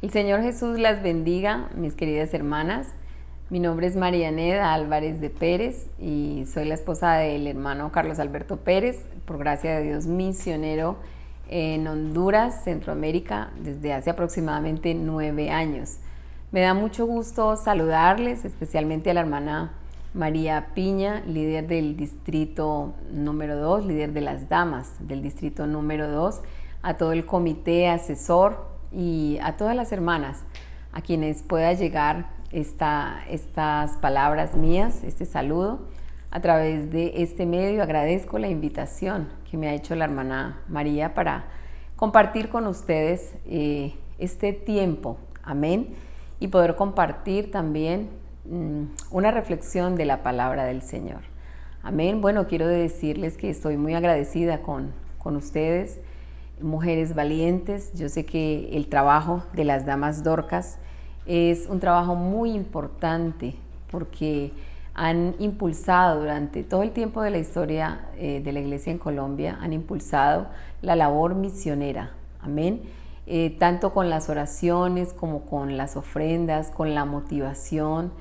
El Señor Jesús las bendiga, mis queridas hermanas. Mi nombre es Marianeda Álvarez de Pérez y soy la esposa del hermano Carlos Alberto Pérez, por gracia de Dios misionero en Honduras, Centroamérica, desde hace aproximadamente 9 años. Me da mucho gusto saludarles, especialmente a la hermana María Piña, líder del distrito número 2, líder de las damas del distrito número 2, a todo el comité asesor y a todas las hermanas a quienes pueda llegar estas palabras mías, este saludo a través de este medio. Agradezco la invitación que me ha hecho la hermana María para compartir con ustedes este tiempo, amén, y poder compartir también una reflexión de la palabra del Señor, amén. Bueno, quiero decirles que estoy muy agradecida con ustedes, mujeres valientes. Yo sé que el trabajo de las damas Dorcas es un trabajo muy importante porque han impulsado durante todo el tiempo de la historia de la iglesia en Colombia, han impulsado la labor misionera, amén, tanto con las oraciones como con las ofrendas, con la motivación,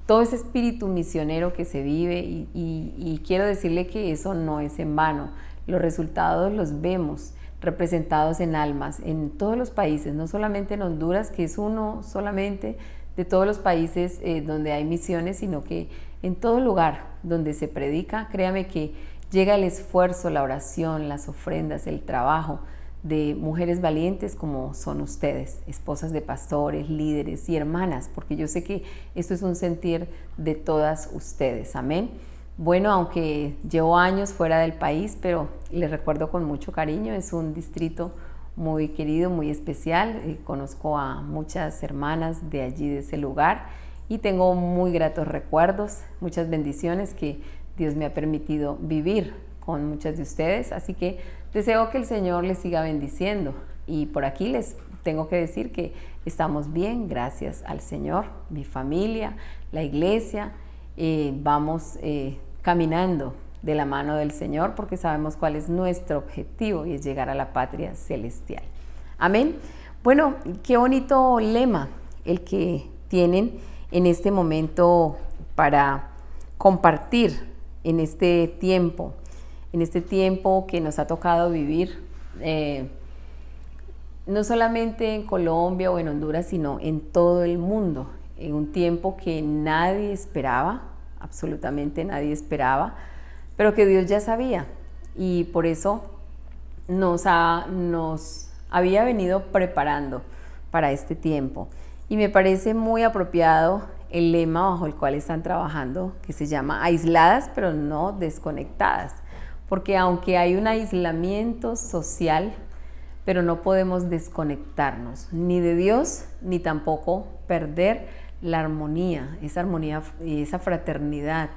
todo ese espíritu misionero que se vive y quiero decirle que eso no es en vano. Los resultados los vemos representados en almas en todos los países, no solamente en Honduras, que es uno solamente de todos los países donde hay misiones, sino que en todo lugar donde se predica, créame que llega el esfuerzo, la oración, las ofrendas, el trabajo de mujeres valientes como son ustedes, esposas de pastores, líderes y hermanas, porque yo sé que esto es un sentir de todas ustedes, amén. Bueno, aunque llevo años fuera del país, pero les recuerdo con mucho cariño, es un distrito muy querido, muy especial. Conozco a muchas hermanas de allí, de ese lugar, y tengo muy gratos recuerdos, muchas bendiciones que Dios me ha permitido vivir con muchas de ustedes. Así que deseo que el Señor les siga bendiciendo. Y por aquí les tengo que decir que estamos bien, gracias al Señor, mi familia, la iglesia. Vamos caminando de la mano del Señor porque sabemos cuál es nuestro objetivo y es llegar a la patria celestial. Amén. Bueno, qué bonito lema el que tienen en este momento para compartir en este tiempo que nos ha tocado vivir, no solamente en Colombia o en Honduras, sino en todo el mundo, en un tiempo que nadie esperaba, absolutamente nadie esperaba, pero que Dios ya sabía y por eso nos había venido preparando para este tiempo. Y me parece muy apropiado el lema bajo el cual están trabajando, que se llama aisladas pero no desconectadas, porque aunque hay un aislamiento social, pero no podemos desconectarnos ni de Dios ni tampoco perder la armonía y esa fraternidad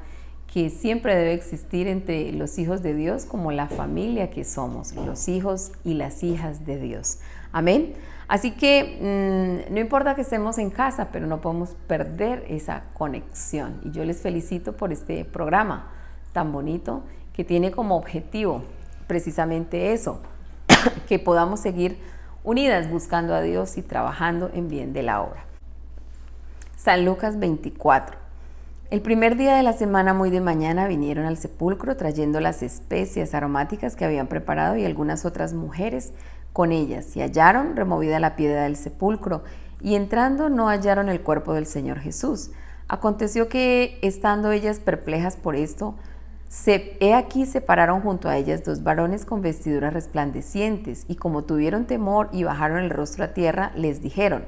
que siempre debe existir entre los hijos de Dios, como la familia que somos, los hijos y las hijas de Dios. Amén. Así que no importa que estemos en casa, pero no podemos perder esa conexión. Y yo les felicito por este programa tan bonito que tiene como objetivo precisamente eso, que podamos seguir unidas buscando a Dios y trabajando en bien de la obra. San Lucas 24. El primer día de la semana, muy de mañana, vinieron al sepulcro trayendo las especias aromáticas que habían preparado y algunas otras mujeres con ellas, y hallaron removida la piedra del sepulcro, y entrando no hallaron el cuerpo del Señor Jesús. Aconteció que, estando ellas perplejas por esto, he aquí se pararon junto a ellas 2 varones con vestiduras resplandecientes, y como tuvieron temor y bajaron el rostro a tierra, les dijeron: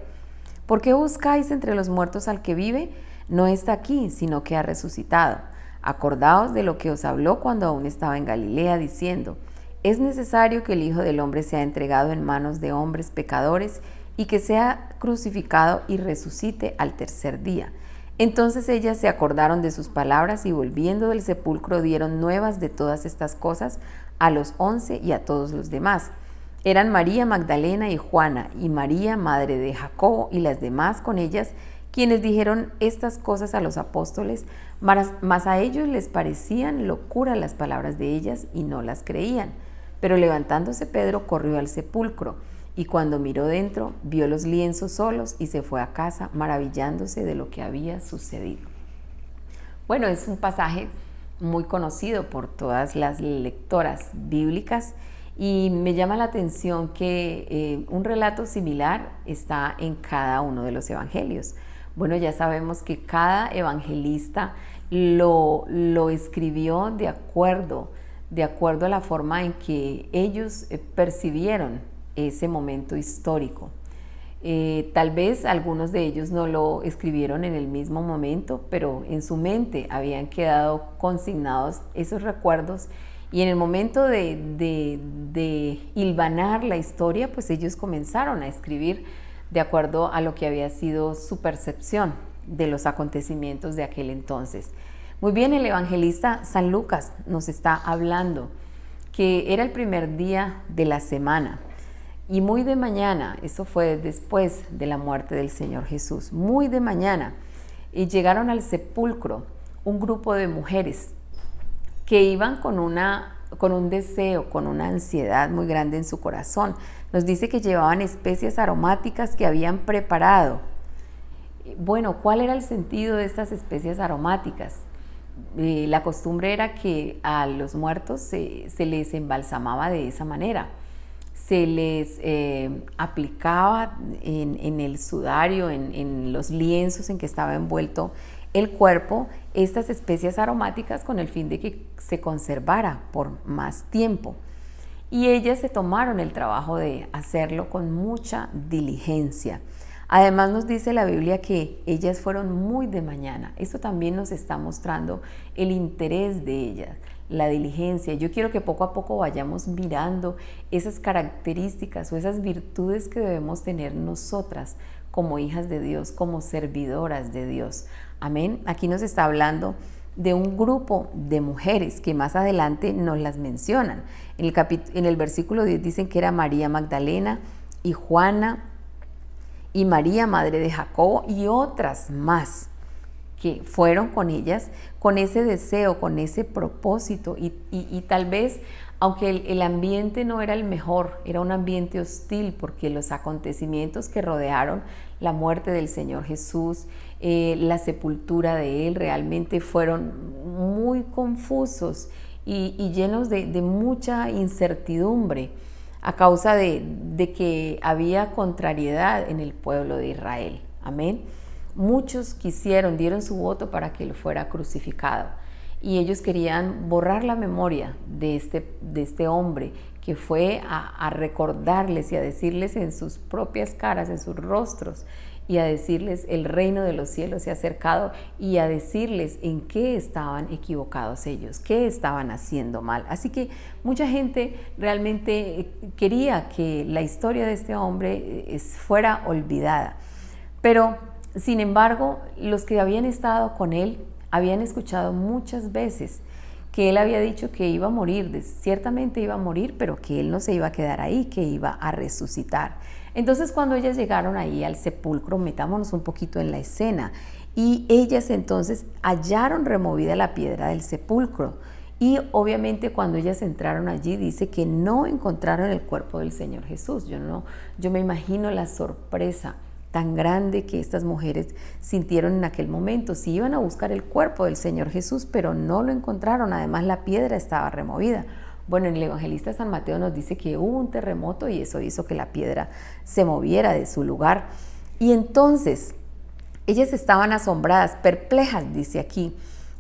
¿por qué buscáis entre los muertos al que vive? No está aquí, sino que ha resucitado. Acordaos de lo que os habló cuando aún estaba en Galilea, diciendo: es necesario que el Hijo del Hombre sea entregado en manos de hombres pecadores y que sea crucificado y resucite al tercer día. Entonces ellas se acordaron de sus palabras y volviendo del sepulcro dieron nuevas de todas estas cosas a los 11 y a todos los demás. Eran María Magdalena y Juana, y María, madre de Jacobo, y las demás con ellas, quienes dijeron estas cosas a los apóstoles, mas a ellos les parecían locura las palabras de ellas y no las creían. Pero levantándose Pedro corrió al sepulcro, y cuando miró dentro, vio los lienzos solos y se fue a casa maravillándose de lo que había sucedido. Bueno, es un pasaje muy conocido por todas las lectoras bíblicas y me llama la atención que un relato similar está en cada uno de los evangelios. Bueno, ya sabemos que cada evangelista lo escribió de acuerdo a la forma en que ellos percibieron ese momento histórico. Tal vez algunos de ellos no lo escribieron en el mismo momento, pero en su mente habían quedado consignados esos recuerdos y en el momento de hilvanar la historia, pues ellos comenzaron a escribir de acuerdo a lo que había sido su percepción de los acontecimientos de aquel entonces. Muy bien, el evangelista San Lucas nos está hablando que era el primer día de la semana. Y muy de mañana, eso fue después de la muerte del Señor Jesús, muy de mañana, llegaron al sepulcro un grupo de mujeres que iban con un deseo, con una ansiedad muy grande en su corazón. Nos dice que llevaban especias aromáticas que habían preparado. Bueno, ¿cuál era el sentido de estas especias aromáticas? La costumbre era que a los muertos se les embalsamaba de esa manera. Se les aplicaba en el sudario, en los lienzos en que estaba envuelto el cuerpo, estas especias aromáticas con el fin de que se conservara por más tiempo. Y ellas se tomaron el trabajo de hacerlo con mucha diligencia. Además nos dice la Biblia que ellas fueron muy de mañana. Eso también nos está mostrando el interés de ellas, la diligencia. Yo quiero que poco a poco vayamos mirando esas características o esas virtudes que debemos tener nosotras como hijas de Dios, como servidoras de Dios. Amén. Aquí nos está hablando de un grupo de mujeres que más adelante nos las mencionan. En el versículo 10 dicen que era María Magdalena y Juana y María, madre de Jacobo, y otras más que fueron con ellas, con ese deseo, con ese propósito, y tal vez, aunque el ambiente no era el mejor, era un ambiente hostil, porque los acontecimientos que rodearon la muerte del Señor Jesús, la sepultura de Él, realmente fueron muy confusos y llenos de mucha incertidumbre, a causa de que había contrariedad en el pueblo de Israel. Amén. Muchos dieron su voto para que él fuera crucificado. Y ellos querían borrar la memoria de este hombre que fue a recordarles y a decirles en sus propias caras, en sus rostros, y a decirles el reino de los cielos se ha acercado, y a decirles en qué estaban equivocados ellos, qué estaban haciendo mal. Así que mucha gente realmente quería que la historia de este hombre fuera olvidada. Pero, sin embargo, los que habían estado con él habían escuchado muchas veces que él había dicho que iba a morir, ciertamente iba a morir, pero que él no se iba a quedar ahí, que iba a resucitar. Entonces, cuando ellas llegaron ahí al sepulcro, metámonos un poquito en la escena, y ellas entonces hallaron removida la piedra del sepulcro. Y obviamente cuando ellas entraron allí, dice que no encontraron el cuerpo del Señor Jesús. Yo me imagino la sorpresa tan grande que estas mujeres sintieron en aquel momento. Sí iban a buscar el cuerpo del Señor Jesús, pero no lo encontraron. Además, la piedra estaba removida. Bueno, el evangelista San Mateo nos dice que hubo un terremoto y eso hizo que la piedra se moviera de su lugar. Y entonces, ellas estaban asombradas, perplejas, dice aquí,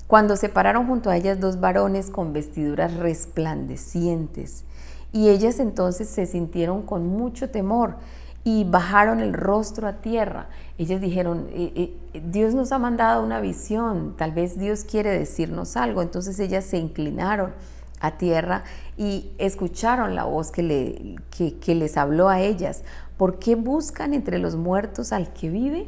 cuando se pararon junto a ellas dos varones con vestiduras resplandecientes. Y ellas entonces se sintieron con mucho temor y bajaron el rostro a tierra. Ellas dijeron, Dios nos ha mandado una visión, tal vez Dios quiere decirnos algo. Entonces ellas se inclinaron a tierra y escucharon la voz que les habló a ellas. ¿Por qué buscan entre los muertos al que vive?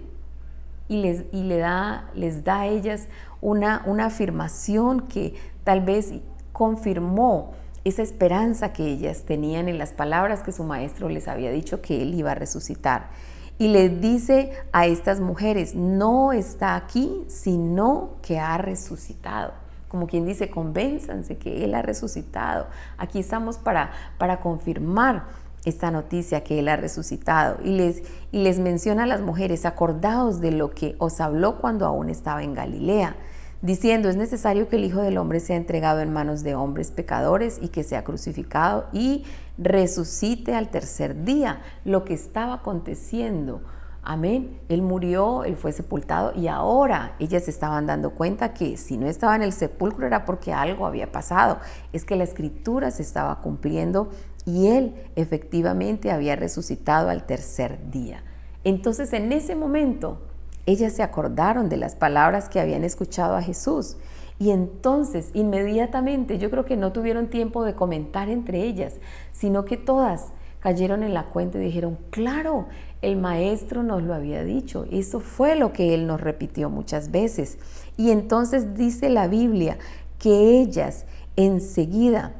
Y les da a ellas una afirmación que tal vez confirmó esa esperanza que ellas tenían en las palabras que su maestro les había dicho que él iba a resucitar. Y les dice a estas mujeres, no está aquí, sino que ha resucitado. Como quien dice, convénzanse que él ha resucitado. Aquí estamos para confirmar esta noticia que Él ha resucitado y les menciona a las mujeres: acordaos de lo que os habló cuando aún estaba en Galilea, diciendo: es necesario que el Hijo del Hombre sea entregado en manos de hombres pecadores y que sea crucificado y resucite al tercer día. Lo que estaba aconteciendo. Amén. Él murió, Él fue sepultado y ahora ellas estaban dando cuenta que si no estaba en el sepulcro era porque algo había pasado. Es que la escritura se estaba cumpliendo y Él efectivamente había resucitado al tercer día. Entonces en ese momento ellas se acordaron de las palabras que habían escuchado a Jesús. Y entonces, inmediatamente, yo creo que no tuvieron tiempo de comentar entre ellas, sino que todas cayeron en la cuenta y dijeron: claro, el Maestro nos lo había dicho. Eso fue lo que Él nos repitió muchas veces. Y entonces dice la Biblia que ellas enseguida,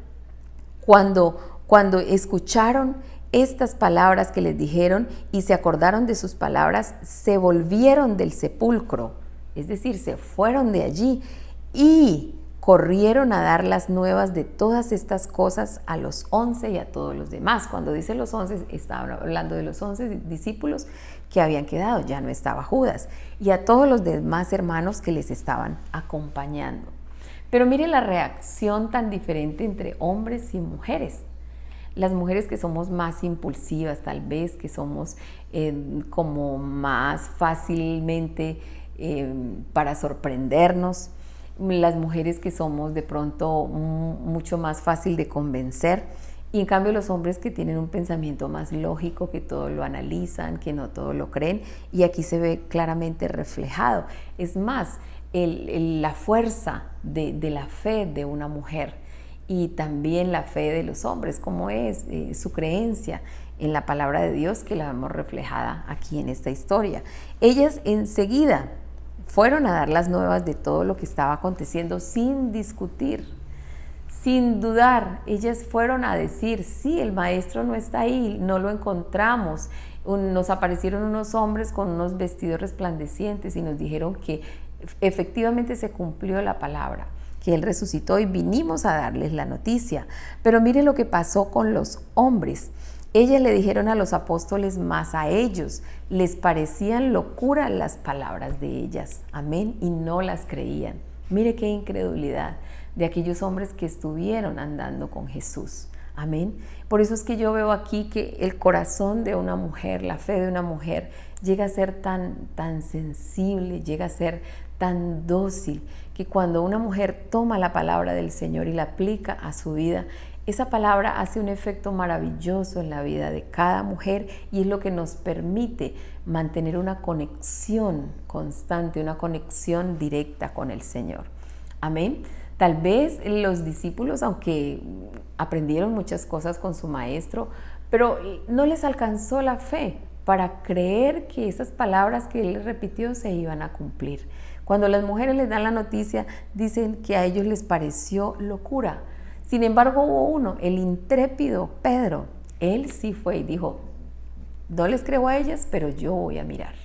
cuando escucharon estas palabras que les dijeron y se acordaron de sus palabras, se volvieron del sepulcro, es decir, se fueron de allí y corrieron a dar las nuevas de todas estas cosas a los 11 y a todos los demás. Cuando dice los 11, estaban hablando de los 11 discípulos que habían quedado, ya no estaba Judas, y a todos los demás hermanos que les estaban acompañando. Pero mire la reacción tan diferente entre hombres y mujeres. Las mujeres que somos más impulsivas, tal vez, que somos como más fácilmente para sorprendernos, las mujeres que somos de pronto mucho más fácil de convencer, y en cambio los hombres que tienen un pensamiento más lógico, que todo lo analizan, que no todo lo creen, y aquí se ve claramente reflejado. Es más, la fuerza de la fe de una mujer y también la fe de los hombres, como es su creencia en la palabra de Dios, que la vemos reflejada aquí en esta historia. Ellas enseguida fueron a dar las nuevas de todo lo que estaba aconteciendo sin discutir, sin dudar. Ellas fueron a decir: sí, el Maestro no está ahí, no lo encontramos. Nos aparecieron unos hombres con unos vestidos resplandecientes y nos dijeron que efectivamente se cumplió la palabra, que Él resucitó, y vinimos a darles la noticia. Pero mire lo que pasó con los hombres. Ellas le dijeron a los apóstoles, más a ellos les parecían locura las palabras de ellas. Amén. Y no las creían. Mire qué incredulidad de aquellos hombres que estuvieron andando con Jesús. Amén. Por eso es que yo veo aquí que el corazón de una mujer, la fe de una mujer, llega a ser tan sensible, llega a ser tan dócil, que cuando una mujer toma la palabra del Señor y la aplica a su vida, esa palabra hace un efecto maravilloso en la vida de cada mujer, y es lo que nos permite mantener una conexión constante, una conexión directa con el Señor. Amén. Tal vez los discípulos, aunque aprendieron muchas cosas con su maestro, pero no les alcanzó la fe para creer que esas palabras que Él les repitió se iban a cumplir. Cuando las mujeres les dan la noticia, dicen que a ellos les pareció locura. Sin embargo, hubo uno, el intrépido Pedro. Él sí fue y dijo: no les creo a ellas, pero yo voy a mirar.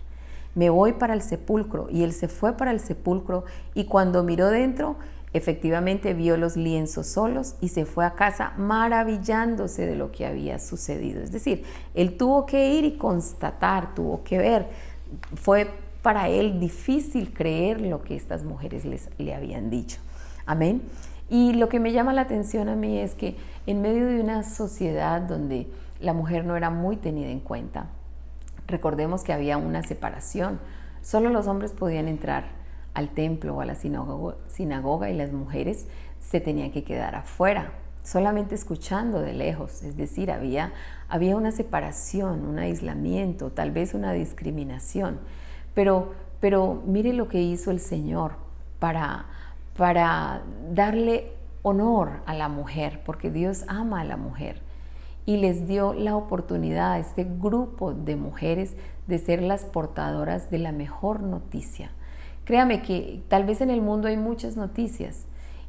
Me voy para el sepulcro. Y él se fue para el sepulcro, y cuando miró dentro, efectivamente vio los lienzos solos y se fue a casa maravillándose de lo que había sucedido. Es decir, él tuvo que ir y constatar, tuvo que ver. Fue para él difícil creer lo que estas mujeres le habían dicho. Amén. Y lo que me llama la atención a mí es que en medio de una sociedad donde la mujer no era muy tenida en cuenta, recordemos que había una separación. Solo los hombres podían entrar al templo o a la sinagoga y las mujeres se tenían que quedar afuera, solamente escuchando de lejos. Es decir, había una separación, un aislamiento, tal vez una discriminación. Pero mire lo que hizo el Señor para darle honor a la mujer, porque Dios ama a la mujer, y les dio la oportunidad a este grupo de mujeres de ser las portadoras de la mejor noticia. Créame que tal vez en el mundo hay muchas noticias,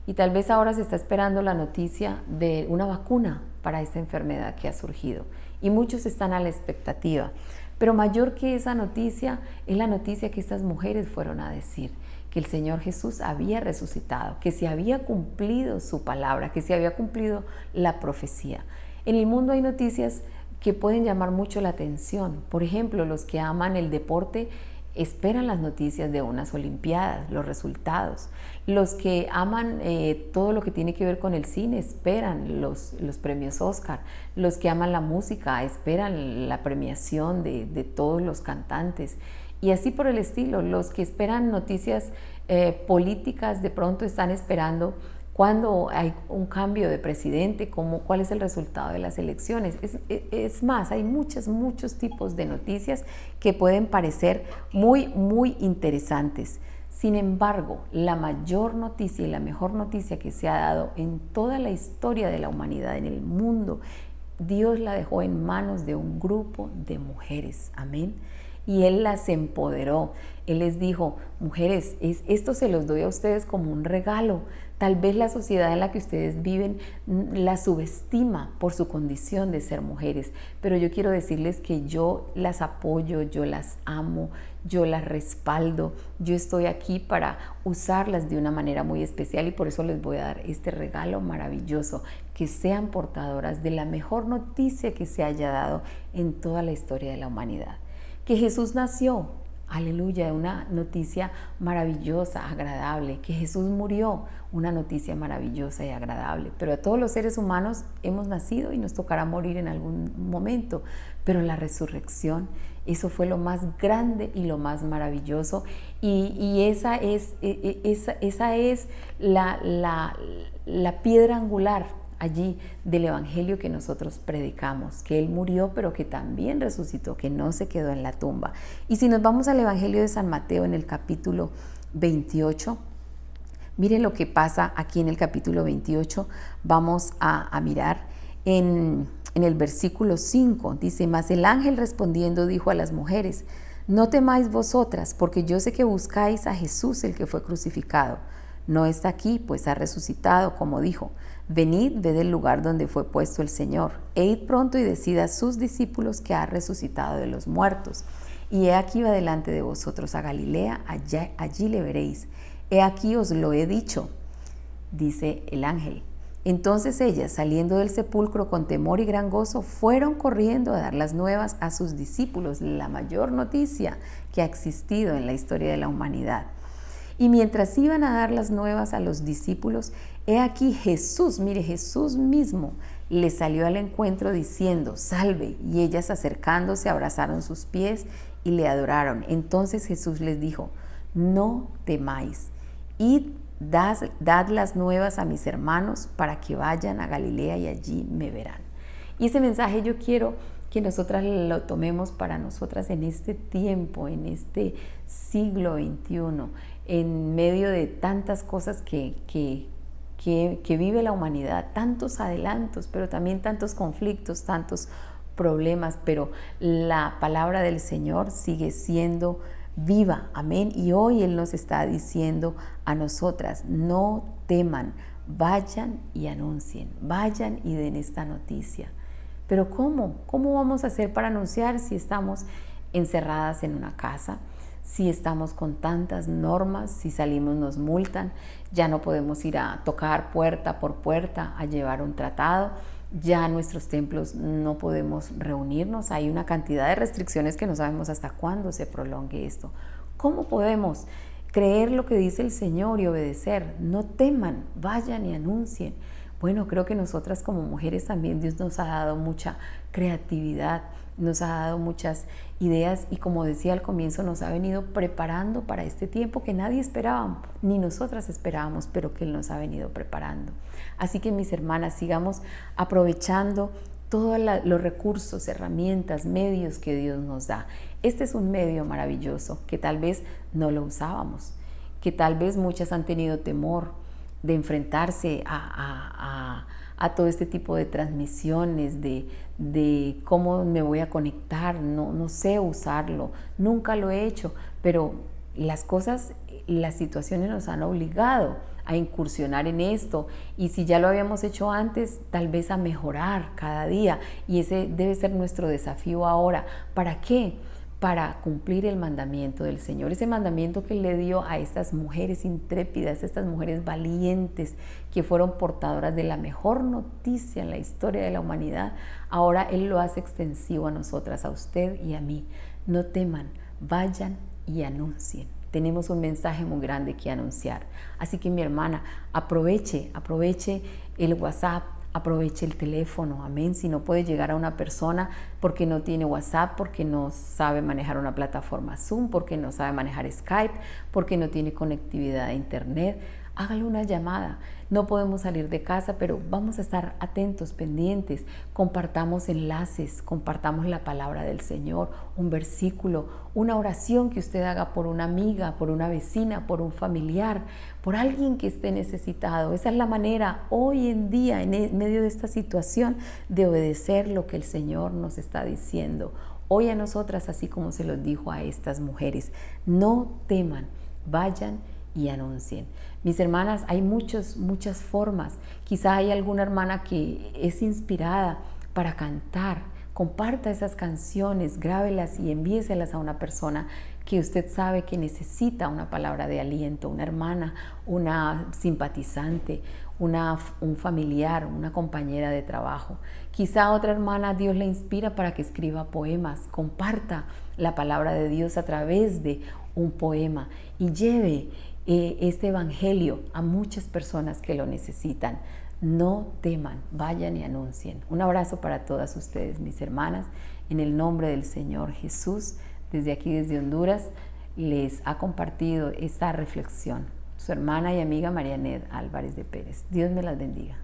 y tal vez ahora se está esperando la noticia de una vacuna para esta enfermedad que ha surgido, y muchos están a la expectativa. Pero mayor que esa noticia es la noticia que estas mujeres fueron a decir: que el Señor Jesús había resucitado, que se había cumplido su palabra, que se había cumplido la profecía. En el mundo hay noticias que pueden llamar mucho la atención. Por ejemplo, los que aman el deporte esperan las noticias de unas olimpiadas, los resultados. Los que aman todo lo que tiene que ver con el cine esperan los premios Oscar. Los que aman la música esperan la premiación de todos los cantantes. Y así por el estilo. Los que esperan noticias políticas de pronto están esperando cuando hay un cambio de presidente, cuál es el resultado de las elecciones. Es más, hay muchos tipos de noticias que pueden parecer muy interesantes. Sin embargo, la mayor noticia y la mejor noticia que se ha dado en toda la historia de la humanidad, en el mundo, Dios la dejó en manos de un grupo de mujeres. Amén. Y Él las empoderó. Él les dijo: mujeres, esto se los doy a ustedes como un regalo. Tal vez la sociedad en la que ustedes viven las subestima por su condición de ser mujeres, pero yo quiero decirles que yo las apoyo, yo las amo, yo las respaldo, yo estoy aquí para usarlas de una manera muy especial y por eso les voy a dar este regalo maravilloso, que sean portadoras de la mejor noticia que se haya dado en toda la historia de la humanidad. Que Jesús nació, aleluya, una noticia maravillosa, agradable. Que Jesús murió, una noticia maravillosa y agradable. Pero a todos los seres humanos hemos nacido y nos tocará morir en algún momento. Pero la resurrección, eso fue lo más grande y lo más maravilloso. Y esa es la piedra angular allí del evangelio que nosotros predicamos, que Él murió pero que también resucitó, que no se quedó en la tumba. Y si nos vamos al evangelio de San Mateo en el capítulo 28, miren lo que pasa aquí en el capítulo 28. Vamos a mirar en el versículo 5, dice: mas el ángel respondiendo dijo a las mujeres: no temáis vosotras, porque yo sé que buscáis a Jesús, el que fue crucificado. No está aquí, pues ha resucitado, como dijo. Venid, ved el lugar donde fue puesto el Señor, e id pronto y decid a sus discípulos que ha resucitado de los muertos. Y he aquí va delante de vosotros a Galilea, allí le veréis. He aquí os lo he dicho, dice el ángel. Entonces ellas, saliendo del sepulcro con temor y gran gozo, fueron corriendo a dar las nuevas a sus discípulos, la mayor noticia que ha existido en la historia de la humanidad. Y mientras iban a dar las nuevas a los discípulos, he aquí Jesús, mire, Jesús mismo les salió al encuentro diciendo: salve. Y ellas, acercándose, abrazaron sus pies y le adoraron. Entonces Jesús les dijo: no temáis, id, dad las nuevas a mis hermanos para que vayan a Galilea y allí me verán. Y ese mensaje yo quiero que nosotras lo tomemos para nosotras en este tiempo, en este siglo XXI, en medio de tantas cosas que vive la humanidad, tantos adelantos, pero también tantos conflictos, tantos problemas, pero la palabra del Señor sigue siendo viva, amén. Y hoy Él nos está diciendo a nosotras: no teman, vayan y anuncien, vayan y den esta noticia. Pero ¿cómo? ¿Cómo vamos a hacer para anunciar si estamos encerradas en una casa? Si estamos con tantas normas, si salimos nos multan, ya no podemos ir a tocar puerta por puerta a llevar un tratado, ya en nuestros templos no podemos reunirnos, hay una cantidad de restricciones que no sabemos hasta cuándo se prolongue esto. ¿Cómo podemos creer lo que dice el Señor y obedecer? No teman, vayan y anuncien. Bueno, creo que nosotras como mujeres también Dios nos ha dado mucha creatividad, nos ha dado muchas ideas y, como decía al comienzo, nos ha venido preparando para este tiempo que nadie esperaba, ni nosotras esperábamos, pero que Él nos ha venido preparando. Así que, mis hermanas, sigamos aprovechando todos los recursos, herramientas, medios que Dios nos da. Este es un medio maravilloso que tal vez no lo usábamos, que tal vez muchas han tenido temor de enfrentarse a todo este tipo de transmisiones, de cómo me voy a conectar, no sé usarlo, nunca lo he hecho, pero las cosas, las situaciones nos han obligado a incursionar en esto, y si ya lo habíamos hecho antes, tal vez a mejorar cada día, y ese debe ser nuestro desafío ahora. ¿Para qué? para cumplir el mandamiento del Señor, ese mandamiento que Él le dio a estas mujeres intrépidas, estas mujeres valientes que fueron portadoras de la mejor noticia en la historia de la humanidad. Ahora Él lo hace extensivo a nosotras, a usted y a mí. No teman, vayan y anuncien. Tenemos un mensaje muy grande que anunciar. Así que mi hermana, aproveche el WhatsApp, aproveche el teléfono, amén. Si no puede llegar a una persona porque no tiene WhatsApp, porque no sabe manejar una plataforma Zoom, porque no sabe manejar Skype, porque no tiene conectividad a internet, hágale una llamada. No podemos salir de casa, pero vamos a estar atentos, pendientes. Compartamos enlaces, compartamos la palabra del Señor, un versículo, una oración que usted haga por una amiga, por una vecina, por un familiar, por alguien que esté necesitado. Esa es la manera hoy en día, en medio de esta situación, de obedecer lo que el Señor nos está diciendo. Hoy a nosotras, así como se los dijo a estas mujeres, no teman, vayan y anuncien. Mis hermanas, hay muchas formas. Quizá hay alguna hermana que es inspirada para cantar. Comparta esas canciones, grábelas y envíeselas a una persona que usted sabe que necesita una palabra de aliento, una hermana, una simpatizante, un familiar, una compañera de trabajo. Quizá otra hermana Dios le inspira para que escriba poemas. Comparta la palabra de Dios a través de un poema y lleve este evangelio a muchas personas que lo necesitan. No teman, vayan y anuncien. Un abrazo para todas ustedes, mis hermanas, en el nombre del Señor Jesús. Desde aquí, desde Honduras, les ha compartido esta reflexión su hermana y amiga Marianet Álvarez de Pérez. Dios me las bendiga.